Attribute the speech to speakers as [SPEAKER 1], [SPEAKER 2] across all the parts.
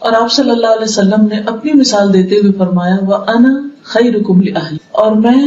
[SPEAKER 1] اور آپ صلی اللہ علیہ وسلم نے اپنی مثال دیتے ہوئے فرمایا وَأَنَا خَيْرُكُمْ لِأَهْلِي، اور میں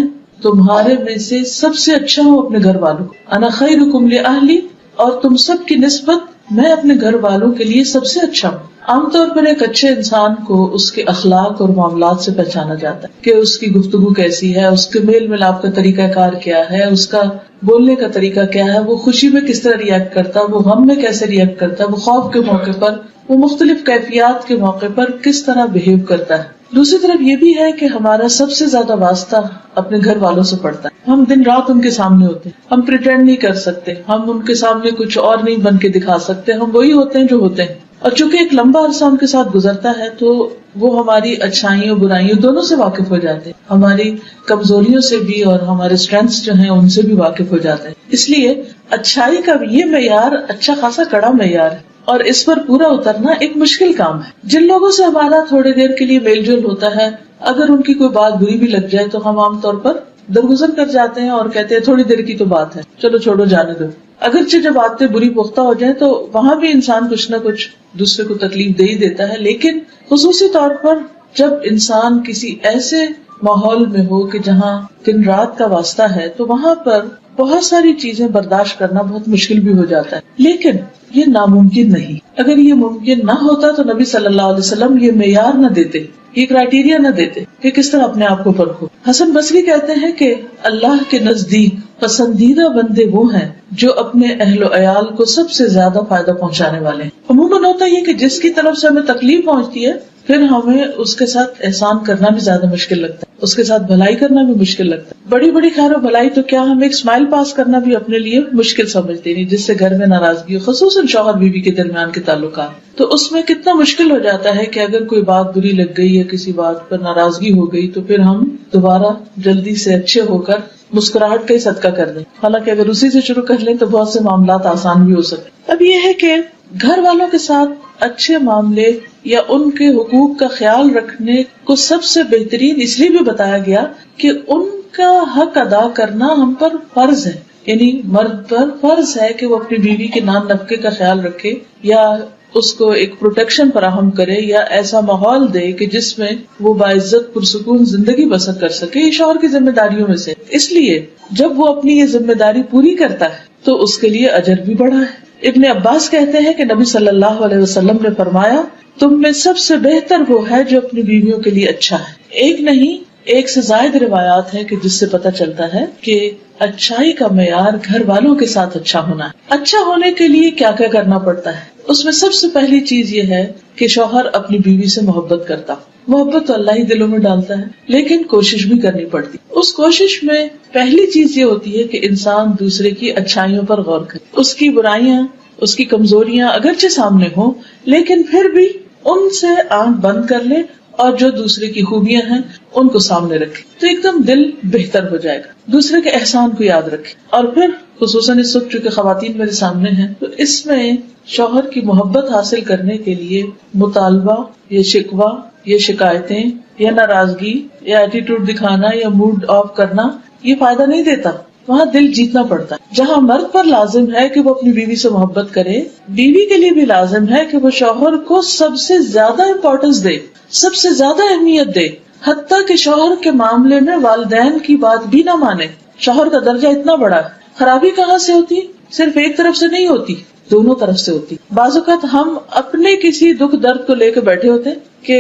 [SPEAKER 1] تمہارے میں سے سب سے اچھا ہوں اپنے گھر والوں کو. انا خیرکم لأہلی، اور تم سب کی نسبت میں اپنے گھر والوں کے لیے سب سے اچھا ہوں. عام طور پر ایک اچھے انسان کو اس کے اخلاق اور معاملات سے پہچانا جاتا ہے کہ اس کی گفتگو کیسی ہے، اس کے میل ملاپ کا طریقہ کار کیا ہے، اس کا بولنے کا طریقہ کیا ہے، وہ خوشی میں کس طرح ریئیکٹ کرتا ہے، وہ غم میں کیسے ریئیکٹ کرتا ہے، وہ خوف کے موقع پر، وہ مختلف کیفیات کے موقع پر کس طرح بہیو کرتا ہے. دوسری طرف یہ بھی ہے کہ ہمارا سب سے زیادہ واسطہ اپنے گھر والوں سے پڑتا ہے. ہم دن رات ان کے سامنے ہوتے ہیں، ہم پریٹینڈ نہیں کر سکتے، ہم ان کے سامنے کچھ اور نہیں بن کے دکھا سکتے، ہم وہی ہوتے ہیں جو ہوتے ہیں. اور چونکہ ایک لمبا عرصہ ان کے ساتھ گزرتا ہے تو وہ ہماری اچھائیوں برائیوں دونوں سے واقف ہو جاتے ہیں، ہماری کمزوریوں سے بھی اور ہمارے اسٹرینتھس جو ہیں ان سے بھی واقف ہو جاتے ہیں. اس لیے اچھائی کا یہ معیار اچھا خاصا کڑا معیار ہے، اور اس پر پورا اترنا ایک مشکل کام ہے. جن لوگوں سے ہمارا تھوڑی دیر کے لیے میل جول ہوتا ہے، اگر ان کی کوئی بات بری بھی لگ جائے تو ہم عام طور پر درگزر کر جاتے ہیں اور کہتے ہیں تھوڑی دیر کی تو بات ہے، چلو چھوڑو جانے دو. اگرچہ جب باتیں بری پختہ ہو جائیں تو وہاں بھی انسان کچھ نہ کچھ دوسرے کو تکلیف دے ہی دیتا ہے، لیکن خصوصی طور پر جب انسان کسی ایسے ماحول میں ہو کہ جہاں دن رات کا واسطہ ہے تو وہاں پر بہت ساری چیزیں برداشت کرنا بہت مشکل بھی ہو جاتا ہے. لیکن یہ ناممکن نہیں. اگر یہ ممکن نہ ہوتا تو نبی صلی اللہ علیہ وسلم یہ معیار نہ دیتے، یہ کرائیٹیریا نہ دیتے کہ کس طرح اپنے آپ کو پرکھو. حسن بصری کہتے ہیں کہ اللہ کے نزدیک پسندیدہ بندے وہ ہیں جو اپنے اہل و عیال کو سب سے زیادہ فائدہ پہنچانے والے ہیں. عموماً ہوتا یہ کہ جس کی طرف سے ہمیں تکلیف پہنچتی ہے پھر ہمیں اس کے ساتھ احسان کرنا بھی زیادہ مشکل لگتا ہے، اس کے ساتھ بھلائی کرنا بھی مشکل لگتا ہے. بڑی بڑی خیر و بھلائی تو کیا ہم ایک اسمائل پاس کرنا بھی اپنے لیے مشکل سمجھتے نہیں، جس سے گھر میں ناراضگی ہو، خصوصاً شوہر بیوی کے درمیان کے تعلقات، تو اس میں کتنا مشکل ہو جاتا ہے کہ اگر کوئی بات بری لگ گئی یا کسی بات پر ناراضگی ہو گئی تو پھر ہم دوبارہ جلدی سے اچھے ہو کر مسکراہٹ کا ہی صدقہ کر دیں. حالانکہ اگر اسی سے شروع کر لیں تو بہت سے معاملات آسان بھی ہو سکتے. اب یہ ہے کہ گھر والوں کے ساتھ اچھے معاملے یا ان کے حقوق کا خیال رکھنے کو سب سے بہترین اس لیے بھی بتایا گیا کہ ان کا حق ادا کرنا ہم پر فرض ہے. یعنی مرد پر فرض ہے کہ وہ اپنی بیوی کے نان نفقے کا خیال رکھے یا اس کو ایک پروٹیکشن فراہم کرے یا ایسا ماحول دے کہ جس میں وہ باعزت پرسکون زندگی بسر کر سکے. یہ شوہر کی ذمہ داریوں میں سے. اس لیے جب وہ اپنی یہ ذمہ داری پوری کرتا ہے تو اس کے لیے اجر بھی بڑا ہے. ابن عباس کہتے ہیں کہ نبی صلی اللہ علیہ وسلم نے فرمایا تم میں سب سے بہتر وہ ہے جو اپنی بیویوں کے لیے اچھا ہے. ایک نہیں ایک سے زائد روایات ہیں کہ جس سے پتہ چلتا ہے کہ اچھائی کا معیار گھر والوں کے ساتھ اچھا ہونا ہے. اچھا ہونے کے لیے کیا کیا کرنا پڑتا ہے؟ اس میں سب سے پہلی چیز یہ ہے کہ شوہر اپنی بیوی سے محبت کرتا. محبت تو اللہ ہی دلوں میں ڈالتا ہے، لیکن کوشش بھی کرنی پڑتی. اس کوشش میں پہلی چیز یہ ہوتی ہے کہ انسان دوسرے کی اچھائیوں پر غور کرے. اس کی برائیاں، اس کی کمزوریاں اگرچہ سامنے ہوں لیکن پھر بھی ان سے آنکھ بند کر لے اور جو دوسرے کی خوبیاں ہیں ان کو سامنے رکھے تو ایک دم دل بہتر ہو جائے گا. دوسرے کے احسان کو یاد رکھے. اور پھر خصوصاً اس وقت چونکہ خواتین میرے سامنے ہیں تو اس میں شوہر کی محبت حاصل کرنے کے لیے مطالبہ یا شکوہ یا شکایتیں یا ناراضگی یا ایٹیٹیوڈ دکھانا یا موڈ آف کرنا یہ فائدہ نہیں دیتا. وہاں دل جیتنا پڑتا ہے. جہاں مرد پر لازم ہے کہ وہ اپنی بیوی سے محبت کرے، بیوی کے لیے بھی لازم ہے کہ وہ شوہر کو سب سے زیادہ امپورٹنس دے، سب سے زیادہ اہمیت دے، حتیٰ کہ شوہر کے معاملے میں والدین کی بات بھی نہ مانے. شوہر کا درجہ اتنا بڑا ہے. خرابی کہاں سے ہوتی؟ صرف ایک طرف سے نہیں ہوتی، دونوں طرف سے ہوتی. بعض اوقات ہم اپنے کسی دکھ درد کو لے کے بیٹھے ہوتے کہ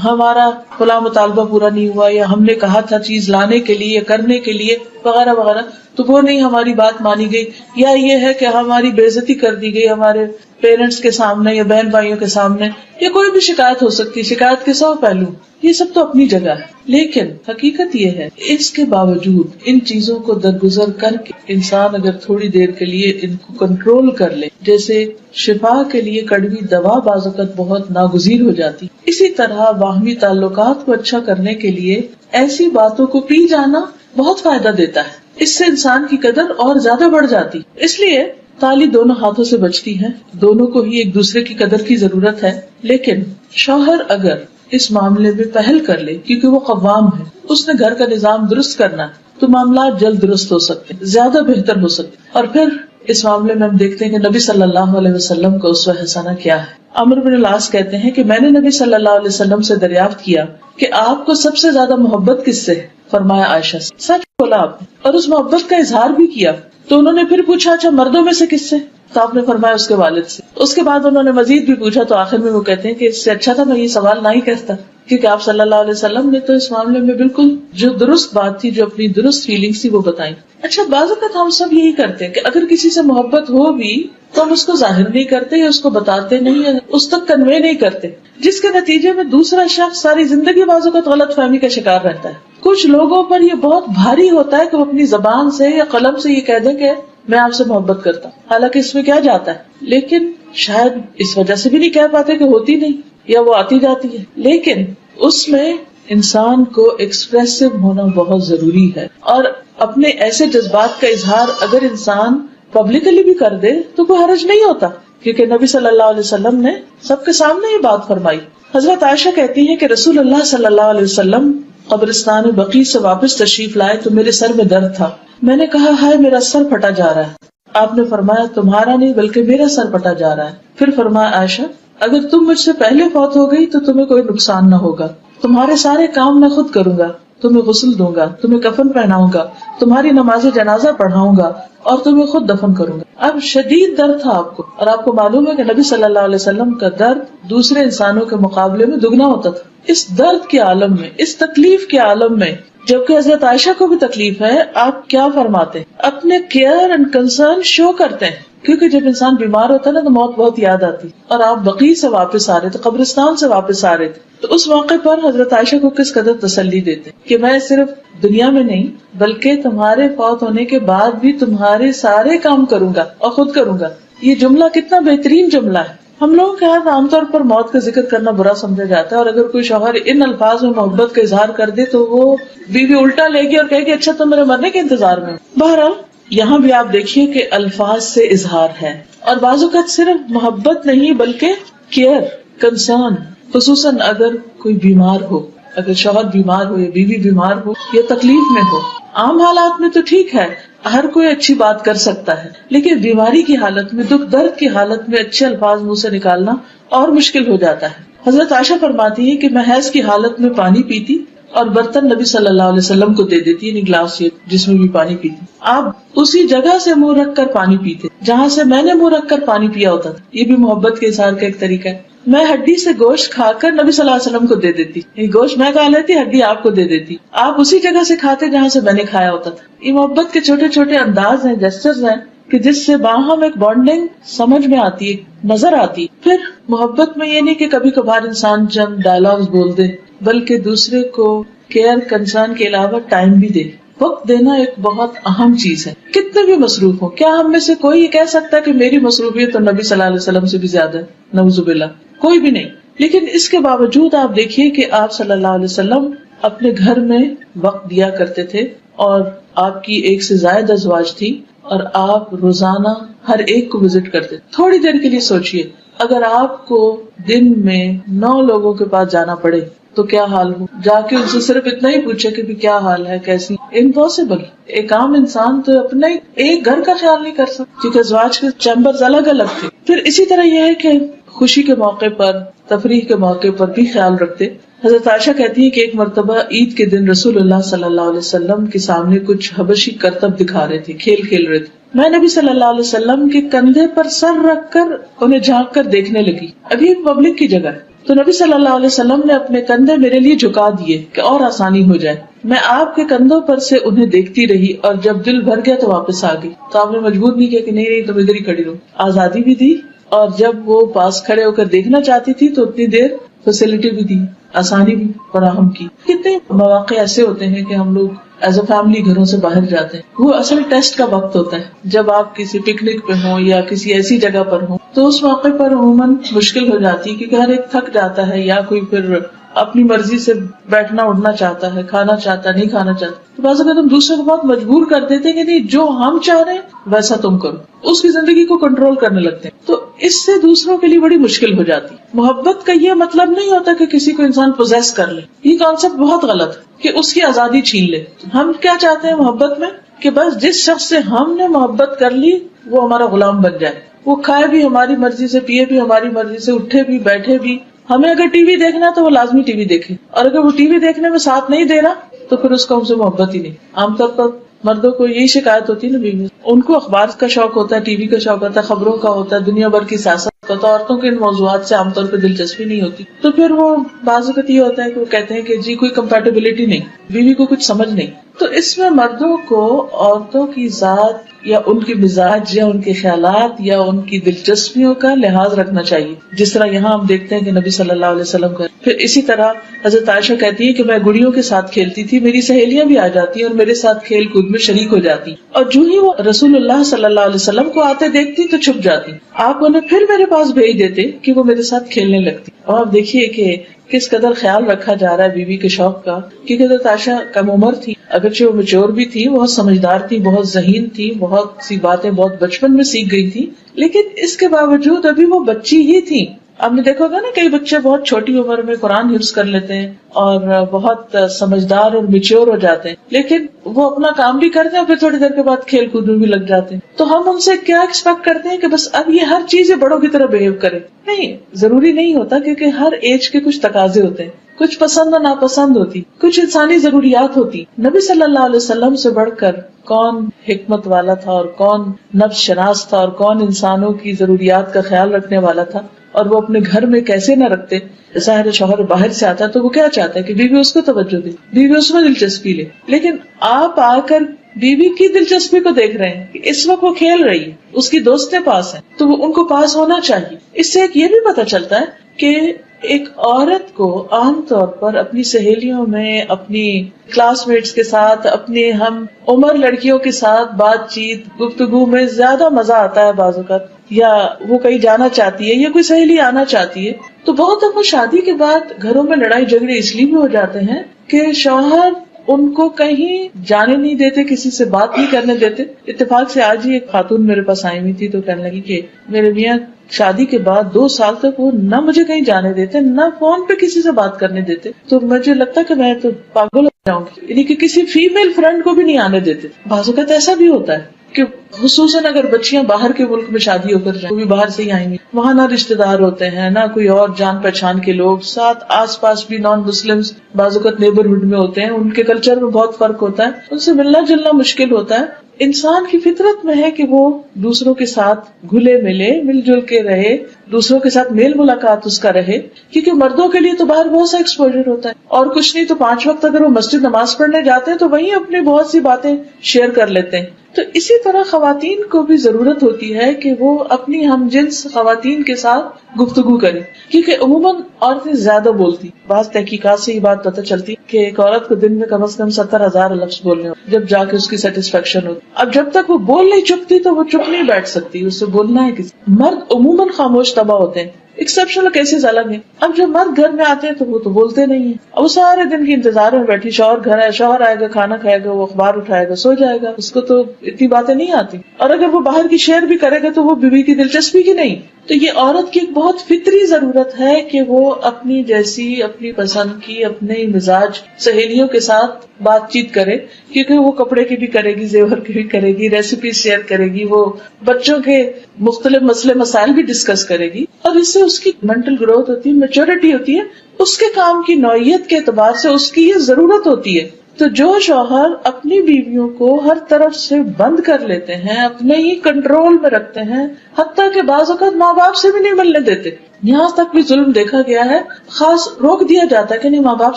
[SPEAKER 1] ہمارا فلاں مطالبہ پورا نہیں ہوا یا ہم نے کہا تھا چیز لانے کے لیے کرنے کے لیے وغیرہ وغیرہ تو وہ نہیں ہماری بات مانی گئی، یا یہ ہے کہ ہماری بے عزتی کر دی گئی ہمارے پیرنٹس کے سامنے یا بہن بھائیوں کے سامنے، یا کوئی بھی شکایت ہو سکتی. شکایت کے 100 پہلو، یہ سب تو اپنی جگہ ہے. لیکن حقیقت یہ ہے اس کے باوجود ان چیزوں کو درگزر کر کے انسان اگر تھوڑی دیر کے لیے ان کو کنٹرول کر لے، جیسے شفا کے لیے کڑوی دوا بعض اوقات بہت ناگزیر ہو جاتی، اسی طرح باہمی تعلقات کو اچھا کرنے کے لیے ایسی باتوں کو پی جانا بہت فائدہ دیتا ہے. اس سے انسان کی قدر اور زیادہ بڑھ جاتی. اس لیے تالی دونوں ہاتھوں سے بجتی ہے، دونوں کو ہی ایک دوسرے کی قدر کی ضرورت ہے. لیکن شوہر اگر اس معاملے میں پہل کر لے، کیونکہ وہ قوام ہے، اس نے گھر کا نظام درست کرنا ہے، تو معاملات جلد درست ہو سکتے، زیادہ بہتر ہو سکتے. اور پھر اس معاملے میں ہم دیکھتے ہیں کہ نبی صلی اللہ علیہ وسلم کا اسوہ حسنہ کیا ہے. عمرو بن العاص کہتے ہیں کہ میں نے نبی صلی اللہ علیہ وسلم سے دریافت کیا کہ آپ کو سب سے زیادہ محبت کس سے ہے؟ فرمایا عائشہ سے. سچ بولا آپ نے اور اس محبت کا اظہار بھی کیا. تو انہوں نے پھر پوچھا اچھا مردوں میں سے کس سے؟ تو آپ نے فرمایا اس کے والد سے. اس کے بعد انہوں نے مزید بھی پوچھا تو آخر میں وہ کہتے ہیں کہ اس سے اچھا تھا میں یہ سوال نہ ہی کرتا، کیونکہ آپ صلی اللہ علیہ وسلم نے تو اس معاملے میں بالکل جو درست بات تھی، جو اپنی درست فیلنگز تھی وہ بتائیں. اچھا بعض اوقات ہم سب یہی کرتے ہیں کہ اگر کسی سے محبت ہو بھی تو ہم اس کو ظاہر نہیں کرتے یا اس کو بتاتے نہیں یا اس تک کنوے نہیں کرتے، جس کے نتیجے میں دوسرا شخص ساری زندگی بعض اوقات غلط فہمی کا شکار رہتا ہے. کچھ لوگوں پر یہ بہت بھاری ہوتا ہے کہ وہ اپنی زبان سے یا قلم سے یہ کہہ دیں کہ میں آپ سے محبت کرتا ہوں، حالانکہ اس میں کیا جاتا ہے، لیکن شاید اس وجہ سے بھی نہیں کہہ پاتے کہ ہوتی نہیں یا وہ آتی جاتی ہے. لیکن اس میں انسان کو ایکسپریسو ہونا بہت ضروری ہے، اور اپنے ایسے جذبات کا اظہار اگر انسان پبلکلی بھی کر دے تو کوئی حرج نہیں ہوتا، کیونکہ نبی صلی اللہ علیہ وسلم نے سب کے سامنے یہ بات فرمائی. حضرت عائشہ کہتی ہیں کہ رسول اللہ صلی اللہ علیہ وسلم قبرستان بقیع سے واپس تشریف لائے تو میرے سر میں درد تھا. میں نے کہا ہائے میرا سر پھٹا جا رہا ہے. آپ نے فرمایا تمہارا نہیں بلکہ میرا سر پھٹا جا رہا ہے. پھر فرمایا عائشہ اگر تم مجھ سے پہلے فوت ہو گئی تو تمہیں کوئی نقصان نہ ہوگا، تمہارے سارے کام میں خود کروں گا، تمہیں غسل دوں گا، تمہیں کفن پہناؤں گا، تمہاری نماز جنازہ پڑھاؤں گا اور تمہیں خود دفن کروں گا. اب شدید درد تھا آپ کو، اور آپ کو معلوم ہے کہ نبی صلی اللہ علیہ وسلم کا درد دوسرے انسانوں کے مقابلے میں دگنا ہوتا تھا. اس درد کے عالم میں، اس تکلیف کے عالم میں، جبکہ حضرت عائشہ کو بھی تکلیف ہے، آپ کیا فرماتے ہیں؟ اپنے کیئر اینڈ کنسرن شو کرتے ہیں، کیونکہ جب انسان بیمار ہوتا ہے نا تو موت بہت یاد آتی. اور آپ بقیع سے واپس آ رہے تھے، قبرستان سے واپس آ رہے تھے، تو اس موقع پر حضرت عائشہ کو کس قدر تسلی دیتے کہ میں صرف دنیا میں نہیں بلکہ تمہارے فوت ہونے کے بعد بھی تمہارے سارے کام کروں گا اور خود کروں گا. یہ جملہ کتنا بہترین جملہ ہے. ہم لوگوں کے ہاتھ عام طور پر موت کا ذکر کرنا برا سمجھا جاتا ہے، اور اگر کوئی شوہر ان الفاظ میں محبت کا اظہار کر دے تو وہ بیوی الٹا لے گی اور کہے گی اچھا تم میرے مرنے کے انتظار میں. بہرحال یہاں بھی آپ دیکھیے کہ الفاظ سے اظہار ہے، اور بعض اوقات صرف محبت نہیں بلکہ کیئر، کنسرن، خصوصاً اگر کوئی بیمار ہو، اگر شوہر بیمار ہو یا بیوی بیمار ہو یا تکلیف میں ہو. عام حالات میں تو ٹھیک ہے، ہر کوئی اچھی بات کر سکتا ہے، لیکن بیماری کی حالت میں، دکھ درد کی حالت میں اچھے الفاظ منہ سے نکالنا اور مشکل ہو جاتا ہے. حضرت عائشہ فرماتی ہے کہ میں حیض کی حالت میں پانی پیتی اور برتن نبی صلی اللہ علیہ وسلم کو دے دیتی، یعنی گلاس جس میں بھی پانی پیتی. آپ اسی جگہ سے منہ رکھ کر پانی پیتے جہاں سے میں نے منہ رکھ کر پانی پیا ہوتا تھا. یہ بھی محبت کے اظہار کا ایک طریقہ ہے. میں ہڈی سے گوشت کھا کر نبی صلی اللہ علیہ وسلم کو دے دیتی، یہ گوشت میں کھا لیتی، ہڈی آپ کو دے دیتی. آپ اسی جگہ سے کھاتے جہاں سے میں نے کھایا ہوتا تھا. یہ محبت کے چھوٹے چھوٹے انداز ہیں، جسچرز ہیں کہ جس سے باہم ایک بانڈنگ سمجھ میں آتی ہے، نظر آتی. پھر محبت میں یہ نہیں کہ کبھی کبھار انسان چند ڈائلاگز بول دے، بلکہ دوسرے کو کیئر، کنسرن کے علاوہ ٹائم بھی دے. وقت دینا ایک بہت اہم چیز ہے. کتنے بھی مصروف ہو، کیا ہم میں سے کوئی یہ کہہ سکتا ہے کہ میری مصروفیت تو نبی صلی اللہ علیہ وسلم سے بھی زیادہ ہے؟ نعوذ باللہ، کوئی بھی نہیں. لیکن اس کے باوجود آپ دیکھیے کہ آپ صلی اللہ علیہ وسلم اپنے گھر میں وقت دیا کرتے تھے، اور آپ کی ایک سے زائد ازواج تھی، اور آپ روزانہ ہر ایک کو وزٹ کرتے. تھوڑی دیر کے لیے سوچئے، اگر آپ کو دن میں 9 لوگوں کے پاس جانا پڑے تو کیا حال ہو. جا کے ان سے صرف اتنا ہی پوچھے کہ کیا حال ہے، کیسی. امپاسبل. ایک عام انسان تو اپنا ایک گھر کا خیال نہیں کر سکتا، کیونکہ ازواج کے چیمبرز الگ الگ تھے. پھر اسی طرح یہ ہے کہ خوشی کے موقع پر، تفریح کے موقع پر بھی خیال رکھتے. حضرت عائشہ کہتی ہے کہ ایک مرتبہ عید کے دن رسول اللہ صلی اللہ علیہ وسلم کے سامنے کچھ حبشی کرتب دکھا رہے تھے، کھیل رہے تھے. میں نبی صلی اللہ علیہ وسلم کے کندھے پر سر رکھ کر انہیں جھانک کر دیکھنے لگی. ابھی ایک پبلک کی جگہ ہے، تو نبی صلی اللہ علیہ وسلم نے اپنے کندھے میرے لیے جھکا دیے کہ اور آسانی ہو جائے. میں آپ کے کندھوں پر سے انہیں دیکھتی رہی، اور جب دل بھر گیا تو واپس آ گئی. تو آپ نے مجبور نہیں کیا کہ نہیں تم ادھر ہی کھڑی رہو، آزادی بھی دی، اور جب وہ پاس کھڑے ہو کر دیکھنا چاہتی تھی تو اتنی دیر فیسلٹی بھی دی، آسانی بھی فراہم کی. کتنے مواقع ایسے ہوتے ہیں کہ ہم لوگ ایز اے فیملی گھروں سے باہر جاتے ہیں. وہ اصل ٹیسٹ کا وقت ہوتا ہے جب آپ کسی پکنک پہ ہوں یا کسی ایسی جگہ پر ہوں، تو اس موقع پر عموماً مشکل ہو جاتی ہے، کیونکہ ہر ایک تھک جاتا ہے، یا کوئی پھر اپنی مرضی سے بیٹھنا اٹھنا چاہتا ہے، کھانا چاہتا نہیں کھانا چاہتا. تو بعض اوقات ہم دوسرے کو بہت مجبور کر دیتے ہیں کہ نہیں جو ہم چاہ رہے ہیں ویسا تم کرو، اس کی زندگی کو کنٹرول کرنے لگتے ہیں. تو اس سے دوسروں کے لیے بڑی مشکل ہو جاتی. محبت کا یہ مطلب نہیں ہوتا کہ کسی کو انسان پوزیس کر لے. یہ کانسیپٹ بہت غلط ہے کہ اس کی آزادی چھین لے. ہم کیا چاہتے ہیں محبت میں کہ بس جس شخص سے ہم نے محبت کر لی وہ ہمارا غلام بن جائے. وہ کھائے بھی ہماری مرضی سے، پیے بھی ہماری مرضی سے، اٹھے بھی بیٹھے بھی. ہمیں اگر ٹی وی دیکھنا تو وہ لازمی ٹی وی دیکھے، اور اگر وہ ٹی وی دیکھنے میں ساتھ نہیں دے رہا تو پھر اس کو ہم سے محبت ہی نہیں. عام طور پر مردوں کو یہی شکایت ہوتی ہے نا بیوی، ان کو اخبار کا شوق ہوتا ہے، ٹی وی کا شوق ہوتا ہے، خبروں کا ہوتا ہے، دنیا بھر کی سیاست کا. تو عورتوں کے ان موضوعات سے عام طور پہ دلچسپی نہیں ہوتی. تو پھر وہ بعض اوقات یہ ہوتا ہے کہ وہ کہتے ہیں کہ جی کوئی کمپیٹیبلٹی نہیں، بیوی کو کچھ سمجھ نہیں. تو اس میں مردوں کو عورتوں کی ذات یا ان کے مزاج یا ان کے خیالات یا ان کی دلچسپیوں کا لحاظ رکھنا چاہیے، جس طرح یہاں ہم دیکھتے ہیں کہ نبی صلی اللہ علیہ وسلم کا. پھر اسی طرح حضرت عائشہ کہتی ہے کہ میں گڑیوں کے ساتھ کھیلتی تھی، میری سہیلیاں بھی آ جاتی اور میرے ساتھ کھیل کود میں شریک ہو جاتی، اور جو ہی وہ رسول اللہ صلی اللہ علیہ وسلم کو آتے دیکھتی تو چھپ جاتی. آپ انہیں پھر میرے پاس بھیج دیتے کہ وہ میرے ساتھ کھیلنے لگتی. اور آپ دیکھیے کہ کس قدر خیال رکھا جا رہا ہے بیوی کے شوق کا. کیونکہ حضرت عائشہ کم عمر تھی، اگرچہ وہ میچور بھی تھی، بہت سمجھدار تھی، بہت ذہین تھی، بہت سی باتیں بہت بچپن میں سیکھ گئی تھی، لیکن اس کے باوجود ابھی وہ بچی ہی تھی. آپ نے دیکھا ہوگا نا کئی بچے بہت چھوٹی عمر میں قرآن حفظ کر لیتے ہیں اور بہت سمجھدار اور میچور ہو جاتے ہیں، لیکن وہ اپنا کام بھی کرتے ہیں اور پھر تھوڑی دیر کے بعد کھیل کود میں بھی لگ جاتے ہیں. تو ہم ان سے کیا ایکسپیکٹ کرتے ہیں کہ بس اب یہ ہر چیز بڑوں کی طرح بہیو کرے؟ نہیں، ضروری نہیں ہوتا، کیونکہ ہر ایج کے کچھ تقاضے ہوتے ہیں، کچھ پسند اور ناپسند ہوتی، کچھ انسانی ضروریات ہوتی. نبی صلی اللہ علیہ وسلم سے بڑھ کر کون حکمت والا تھا اور کون نفس شناس تھا اور کون انسانوں کی ضروریات کا خیال رکھنے والا تھا، اور وہ اپنے گھر میں کیسے نہ رکھتے. ظاہر شوہر باہر سے آتا ہے تو وہ کیا چاہتا ہے کہ بیوی اس کو توجہ دے، بیوی اس میں دلچسپی لے، لیکن آپ آ کر بیوی کی دلچسپی کو دیکھ رہے ہیں کہ اس وقت وہ کھیل رہی ہے، اس کی دوستیں پاس ہیں تو وہ ان کو پاس ہونا چاہیے. اس سے ایک یہ بھی پتہ چلتا ہے کہ ایک عورت کو عام طور پر اپنی سہیلیوں میں، اپنی کلاس میٹس کے ساتھ، اپنی ہم عمر لڑکیوں کے ساتھ بات چیت گفتگو میں زیادہ مزہ آتا ہے بعض اوقات، یا وہ کہیں جانا چاہتی ہے یا کوئی سہیلی آنا چاہتی ہے. تو بہت دفعہ شادی کے بعد گھروں میں لڑائی جھگڑے اس لیے بھی ہو جاتے ہیں کہ شوہر ان کو کہیں جانے نہیں دیتے، کسی سے بات نہیں کرنے دیتے. اتفاق سے آج ہی ایک خاتون میرے پاس آئی ہوئی تھی تو کہنے لگی کہ میرے میاں شادی کے بعد 2 سال تک وہ نہ مجھے کہیں جانے دیتے، نہ فون پہ کسی سے بات کرنے دیتے. تو مجھے لگتا کہ میں تو پاگل ہو جاؤں گی، یعنی کہ کسی فیمیل فرینڈ کو بھی نہیں آنے دیتے. بعض اوقات ایسا بھی ہوتا ہے کہ خصوصاً اگر بچیاں باہر کے ملک میں شادی ہو کر جائیں، وہ بھی باہر سے ہی آئیں گی، وہاں نہ رشتے دار ہوتے ہیں نہ کوئی اور جان پہچان کے لوگ، ساتھ آس پاس بھی نان مسلمز بعض اوقات نیبرہڈ میں ہوتے ہیں، ان کے کلچر میں بہت فرق ہوتا ہے، ان سے ملنا جلنا مشکل ہوتا ہے. انسان کی فطرت میں ہے کہ وہ دوسروں کے ساتھ گھلے ملے، مل جل کے رہے، دوسروں کے ساتھ میل ملاقات اس کا رہے، کیونکہ مردوں کے لیے تو باہر بہت سا ایکسپوجر ہوتا ہے، اور کچھ نہیں تو 5 وقت اگر وہ مسجد نماز پڑھنے جاتے ہیں تو وہیں اپنی بہت سی باتیں شیئر کر لیتے ہیں. تو اسی طرح خواتین کو بھی ضرورت ہوتی ہے کہ وہ اپنی ہم جنس خواتین کے ساتھ گفتگو کریں، کیونکہ عموماً عورتیں زیادہ بولتی. بعض تحقیقات سے یہ بات پتہ چلتی کہ ایک عورت کو دن میں کم از کم 70,000 لفظ بولنے ہوتے جب جا کے اس کی سیٹسفیکشن ہوتی. اب جب تک وہ بول نہیں چکتی تو وہ چپ نہیں بیٹھ سکتی، اس سے بولنا ہے کسی. مرد عموماً خاموش طبع ہوتے ہیں، ایکسپشنل کیسز الگ ہیں. اب جب مرد گھر میں آتے ہیں تو وہ تو بولتے نہیں ہیں، اب وہ سارے دن کے انتظار میں بیٹھی، شوہر گھر ہے، شوہر آئے گا، کھانا کھائے گا، وہ اخبار اٹھائے گا، سو جائے گا، اس کو تو اتنی باتیں نہیں آتی. اور اگر وہ باہر کی شیئر بھی کرے گا تو وہ بیوی کی دلچسپی کی نہیں. تو یہ عورت کی ایک بہت فطری ضرورت ہے کہ وہ اپنی جیسی، اپنی پسند کی، اپنے مزاج سہیلیوں کے ساتھ بات چیت کرے، کیونکہ وہ کپڑے کی بھی کرے گی، زیور کی بھی کرے گی، ریسیپی شیئر کرے گی، وہ بچوں کے مختلف مسئلے مسائل بھی ڈسکس کرے گی، اور اس سے اس کی مینٹل گروتھ ہوتی ہے، میچورٹی ہوتی ہے. اس کے کام کی نوعیت کے اعتبار سے اس کی یہ ضرورت ہوتی ہے. تو جو شوہر اپنی بیویوں کو ہر طرف سے بند کر لیتے ہیں، اپنے ہی کنٹرول میں رکھتے ہیں، حتیٰ کہ بعض اوقات ماں باپ سے بھی نہیں ملنے دیتے، یہاں تک بھی ظلم دیکھا گیا ہے، خاص روک دیا جاتا ہے کہ نہیں ماں باپ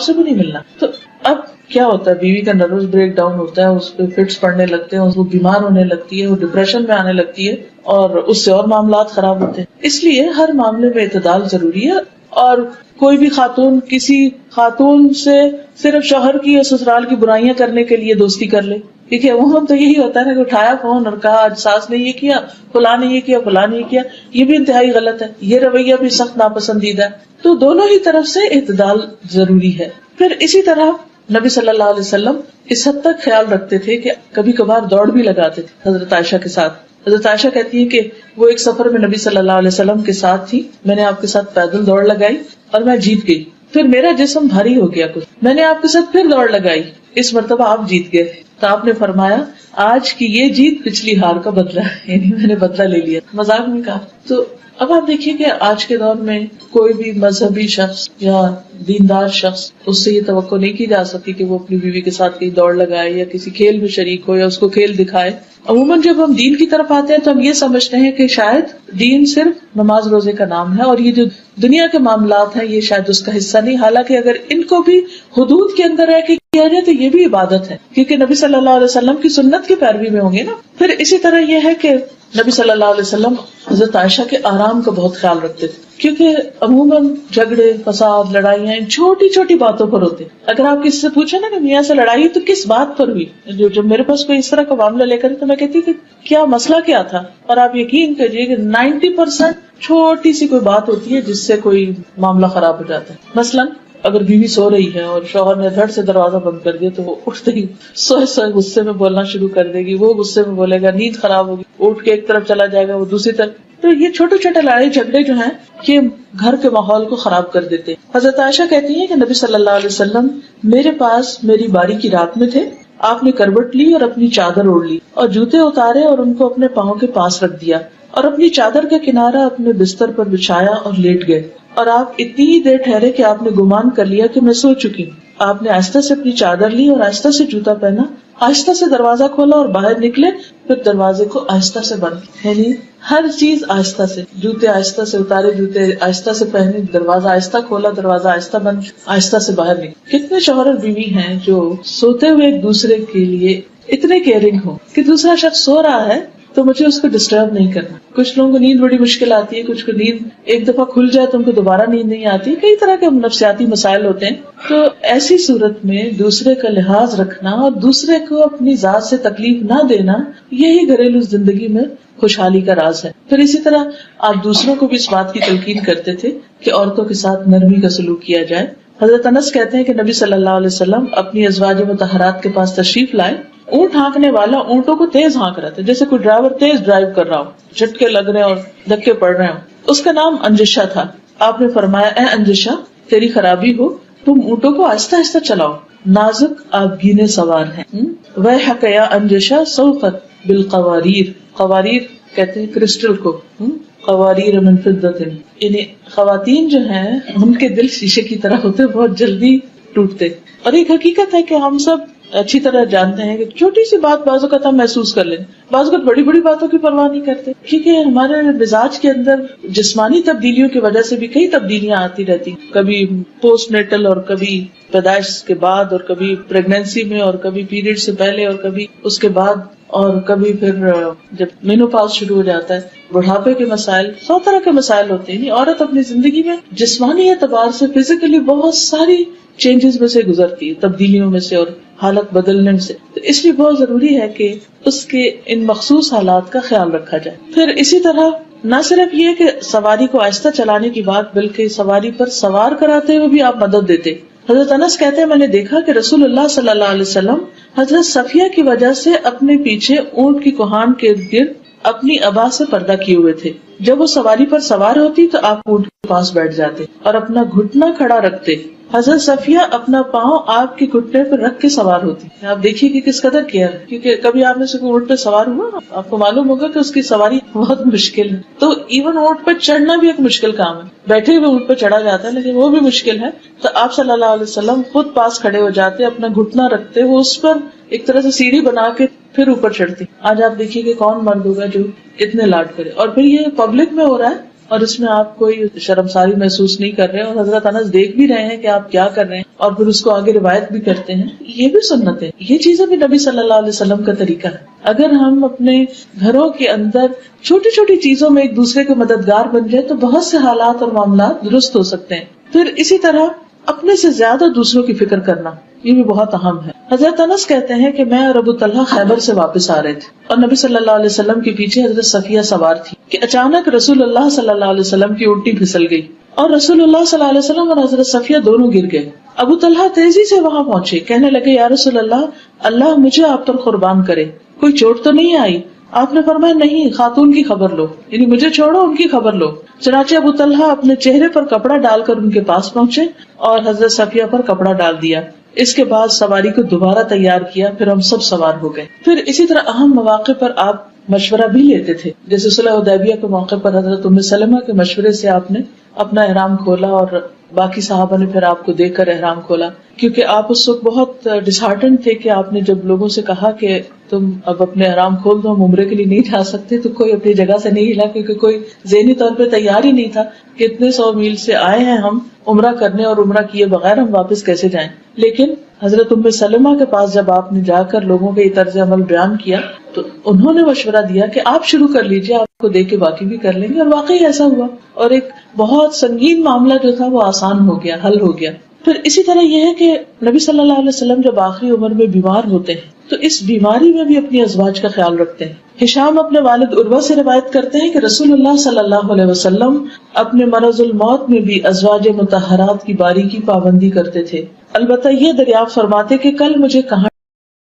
[SPEAKER 1] سے بھی نہیں ملنا. تو اب کیا ہوتا ہے، بیوی کا نروس بریک ڈاؤن ہوتا ہے، اس پہ فٹس پڑنے لگتے ہیں، وہ بیمار ہونے لگتی ہے، وہ ڈپریشن میں آنے لگتی ہے، اور اس سے اور معاملات خراب ہوتے ہیں. اس لیے ہر معاملے میں اعتدال ضروری ہے. اور کوئی بھی خاتون کسی خاتون سے صرف شوہر کی یا سسرال کی برائیاں کرنے کے لیے دوستی کر لے، کیونکہ عموماً تو یہی ہوتا ہے نا کہ اٹھایا فون اور کہا آج ساس نے یہ کیا، فلاں نے یہ کیا، فلاں نے یہ کیا. یہ بھی انتہائی غلط ہے، یہ رویہ بھی سخت ناپسندیدہ ہے. تو دونوں ہی طرف سے اعتدال ضروری ہے. پھر اسی طرح نبی صلی اللہ علیہ وسلم اس حد تک خیال رکھتے تھے کہ کبھی کبھار دوڑ بھی لگاتے تھے حضرت عائشہ کے ساتھ. حضرت عائشہ کہتی ہے کہ وہ ایک سفر میں نبی صلی اللہ علیہ وسلم کے ساتھ تھی، میں نے آپ کے ساتھ پیدل دوڑ لگائی اور میں جیت گئی. پھر میرا جسم بھاری ہو گیا کچھ، میں نے آپ کے ساتھ پھر دوڑ لگائی، اس مرتبہ آپ جیت گئے. تو آپ نے فرمایا آج کی یہ جیت پچھلی ہار کا بدلہ ہے، یعنی میں نے بدلہ لے لیا. مذاق میں کہا. تو اب آپ دیکھیے کہ آج کے دور میں کوئی بھی مذہبی شخص یا دیندار شخص، اس سے یہ توقع نہیں کی جا سکتی کہ وہ اپنی بیوی کے ساتھ کہیں دوڑ لگائے یا کسی کھیل میں شریک ہو یا اس کو کھیل دکھائے. عموماً جب ہم دین کی طرف آتے ہیں تو ہم یہ سمجھتے ہیں کہ شاید دین صرف نماز روزے کا نام ہے اور یہ جو دنیا کے معاملات ہیں یہ شاید اس کا حصہ نہیں. حالانکہ اگر ان کو بھی حدود کے اندر رہ کے کیا جائے تو یہ بھی عبادت ہے، کیونکہ نبی صلی اللہ علیہ وسلم کی سنت کی پیروی میں ہوں گے نا. پھر اسی طرح یہ ہے کہ نبی صلی اللہ علیہ وسلم حضرت عائشہ کے آرام کا بہت خیال رکھتے تھے، کیونکہ عموماً جھگڑے فساد لڑائیاں چھوٹی چھوٹی باتوں پر ہوتے. اگر آپ کسی سے پوچھیں نا کہ میاں سے لڑائی تو کس بات پر ہوئی، جب میرے پاس کوئی اس طرح کا معاملہ لے کر تو میں کہتی کہ کیا مسئلہ کیا تھا، اور آپ یقین کریے کہ 90% چھوٹی سی کوئی بات ہوتی ہے جس سے کوئی معاملہ خراب ہو جاتا ہے. مثلاً اگر بیوی سو رہی ہے اور شوہر نے دھڑ سے دروازہ بند کر دیا تو وہ اٹھتے ہی سوئے سوئے غصے میں بولنا شروع کر دے گی، وہ غصے میں بولے گا، نیند خراب ہوگی، اٹھ کے ایک طرف چلا جائے گا، وہ دوسری طرف. تو یہ چھوٹے چھوٹے لڑائی جھگڑے جو ہیں یہ گھر کے ماحول کو خراب کر دیتے. حضرت عائشہ کہتی ہیں کہ نبی صلی اللہ علیہ وسلم میرے پاس میری باری کی رات میں تھے. آپ نے کروٹ لی اور اپنی چادر اوڑھ لی اور جوتے اتارے اور ان کو اپنے پاؤں کے پاس رکھ دیا اور اپنی چادر کا کنارہ اپنے بستر پر بچھایا اور لیٹ گئے. اور آپ اتنی ہی دیر ٹھہرے کہ آپ نے گمان کر لیا کہ میں سو چکی ہوں. آپ نے آہستہ سے اپنی چادر لی اور آہستہ سے جوتا پہنا، آہستہ سے دروازہ کھولا اور باہر نکلے، پھر دروازے کو آہستہ سے بند، یعنی ہر چیز آہستہ سے، جوتے آہستہ سے اتارے، جوتے آہستہ سے پہنے، دروازہ آہستہ کھولا، دروازہ آہستہ بند، آہستہ سے باہر نکلے. کتنے شوہر اور بیوی ہیں جو سوتے ہوئے ایک دوسرے کے لیے اتنے کیئرنگ ہو کہ دوسرا شخص سو رہا ہے تو مجھے اس کو ڈسٹرب نہیں کرنا. کچھ لوگوں کو نیند بڑی مشکل آتی ہے، کچھ کو نیند ایک دفعہ کھل جائے تو ان کو دوبارہ نیند نہیں آتی، کئی طرح کے نفسیاتی مسائل ہوتے ہیں. تو ایسی صورت میں دوسرے کا لحاظ رکھنا اور دوسرے کو اپنی ذات سے تکلیف نہ دینا، یہی گھریلو زندگی میں خوشحالی کا راز ہے. پھر اسی طرح آپ دوسروں کو بھی اس بات کی تلقین کرتے تھے کہ عورتوں کے ساتھ نرمی کا سلوک کیا جائے. حضرت انس کہتے ہیں کہ نبی صلی اللہ علیہ وسلم اپنی ازواج مطہرات کے پاس تشریف لائے. اونٹ ہانکنے والا اونٹوں کو تیز ہانک رہا تھا، جیسے کوئی ڈرائیور تیز ڈرائیو کر رہا ہو، جھٹکے لگ رہے ہیں اور دھکے پڑ رہے ہوں. اس کا نام انجشا تھا. آپ نے فرمایا اے انجشا تیری خرابی ہو، تم اونٹوں کو آہستہ آہستہ چلاؤ، نازک آبگینے سوار ہیں. ویحک یا انجشا سوقت بالقواریر، قواریر کہتے ہیں کرسٹل کو، قواریر من فضة، یعنی خواتین جو ہیں ان کے دل شیشے کی طرح ہوتے، بہت جلدی ٹوٹتے. اور ایک حقیقت ہے کہ ہم سب اچھی طرح جانتے ہیں کہ چھوٹی سی بات بعض اوقات ہم محسوس کر لیں، بعض اوقات بڑی بڑی باتوں کی پرواہ نہیں کرتے، کیونکہ ہمارے مزاج کے اندر جسمانی تبدیلیوں کی وجہ سے بھی کئی تبدیلیاں آتی رہتی، کبھی پوسٹ نیٹل اور کبھی پیدائش کے بعد اور کبھی پریگنینسی میں اور کبھی پیریڈ سے پہلے اور کبھی اس کے بعد اور کبھی پھر جب مینوپاز شروع ہو جاتا ہے، بڑھاپے کے مسائل، 100 طرح کے مسائل ہوتے ہیں. عورت اپنی زندگی میں جسمانی اعتبار سے فزیکلی بہت ساری چینجز میں سے گزرتی ہے، تبدیلیوں میں سے اور حالت بدلنے سے. تو اس لیے بہت ضروری ہے کہ اس کے ان مخصوص حالات کا خیال رکھا جائے. پھر اسی طرح نہ صرف یہ کہ سواری کو آہستہ چلانے کی بات، بلکہ سواری پر سوار کراتے ہوئے بھی آپ مدد دیتے. حضرت انس کہتے ہیں میں نے دیکھا کہ رسول اللہ صلی اللہ علیہ وسلم حضرت صفیہ کی وجہ سے اپنے پیچھے اونٹ کی کوہان کے ارد گرد اپنی ابا سے پردہ کیے ہوئے تھے. جب وہ سواری پر سوار ہوتی تو آپ اونٹ کے پاس بیٹھ جاتے اور اپنا گھٹنا کھڑا رکھتے. حضرت صفیہ اپنا پاؤں آپ کے گھٹنے پر رکھ کے سوار ہوتی. آپ دیکھیے کہ کس قدر کیا ہے، کیونکہ کبھی آپ نے سے اونٹ پہ سوار ہوا، آپ کو معلوم ہوگا کہ اس کی سواری بہت مشکل ہے. تو ایون اونٹ پہ چڑھنا بھی ایک مشکل کام ہے. بیٹھے ہوئے اونٹ پہ چڑھا جاتا ہے لیکن وہ بھی مشکل ہے. تو آپ صلی اللہ علیہ وسلم خود پاس کھڑے ہو جاتے، اپنا گھٹنا رکھتے، وہ اس پر ایک طرح سے سیڑھی بنا کے پھر اوپر چڑھتی. آج آپ دیکھیے کہ کون مرد ہوگا جو اتنے لاڈ کرے، اور پھر یہ پبلک میں ہو رہا ہے اور اس میں آپ کوئی شرمساری محسوس نہیں کر رہے، اور حضرت انس دیکھ بھی رہے ہیں کہ آپ کیا کر رہے ہیں اور پھر اس کو آگے روایت بھی کرتے ہیں. یہ بھی سنت ہے، یہ چیزیں بھی نبی صلی اللہ علیہ وسلم کا طریقہ ہے. اگر ہم اپنے گھروں کے اندر چھوٹی چھوٹی چیزوں میں ایک دوسرے کے مددگار بن جائے تو بہت سے حالات اور معاملات درست ہو سکتے ہیں. پھر اسی طرح اپنے سے زیادہ دوسروں کی فکر کرنا، یہ بھی بہت اہم ہے. حضرت انس کہتے ہیں کہ میں اور ابو طلحہ خیبر سے واپس آ رہے تھے اور نبی صلی اللہ علیہ وسلم کے پیچھے حضرت صفیہ سوار تھی کہ اچانک رسول اللہ صلی اللہ علیہ وسلم کی اونٹی پھسل گئی اور رسول اللہ صلی اللہ علیہ وسلم اور حضرت صفیہ دونوں گر گئے. ابو طلحہ تیزی سے وہاں پہنچے، کہنے لگے یا رسول اللہ، اللہ مجھے آپ پر قربان کرے، کوئی چوٹ تو نہیں آئی؟ آپ نے فرمایا نہیں، خاتون کی خبر لو، یعنی مجھے چھوڑو، ان کی خبر لو. چنانچہ ابو طلحہ اپنے چہرے پر کپڑا ڈال کر ان کے پاس پہنچے اور حضرت صفیہ پر کپڑا ڈال دیا. اس کے بعد سواری کو دوبارہ تیار کیا، پھر ہم سب سوار ہو گئے. پھر اسی طرح اہم مواقع پر آپ مشورہ بھی لیتے تھے، جیسے صلح حدیبیہ کے موقع پر حضرت ام سلمہ کے مشورے سے آپ نے اپنا احرام کھولا اور باقی صحابہ نے پھر آپ کو دیکھ کر احرام کھولا، کیونکہ آپ اس وقت بہت ڈسہارٹنڈ تھے کہ آپ نے جب لوگوں سے کہا کہ تم اب اپنے احرام کھول دو، ہم عمرے کے لیے نہیں جا سکتے، تو کوئی اپنی جگہ سے نہیں ہلا، کیونکہ کوئی ذہنی طور پہ تیار ہی نہیں تھا کہ اتنے 100 میل سے آئے ہیں ہم عمرہ کرنے اور عمرہ کیے بغیر ہم واپس کیسے جائیں. لیکن حضرت ام سلمہ کے پاس جب آپ نے جا کر لوگوں کے یہ طرز عمل بیان کیا تو انہوں نے مشورہ دیا کہ آپ شروع کر لیجئے، آپ کو دیکھ کے باقی بھی کر لیں گے، اور واقعی ایسا ہوا اور ایک بہت سنگین معاملہ جو تھا وہ آسان ہو گیا، حل ہو گیا. پھر اسی طرح یہ ہے کہ نبی صلی اللہ علیہ وسلم جب آخری عمر میں بیمار ہوتے ہیں تو اس بیماری میں بھی اپنی ازواج کا خیال رکھتے ہیں. ہشام اپنے والد عروہ سے روایت کرتے ہیں کہ رسول اللہ صلی اللہ علیہ وسلم اپنے مرض الموت میں بھی ازواج مطہرات کی باری کی پابندی کرتے تھے. البتہ یہ دریافت فرماتے کہ کل مجھے کہاں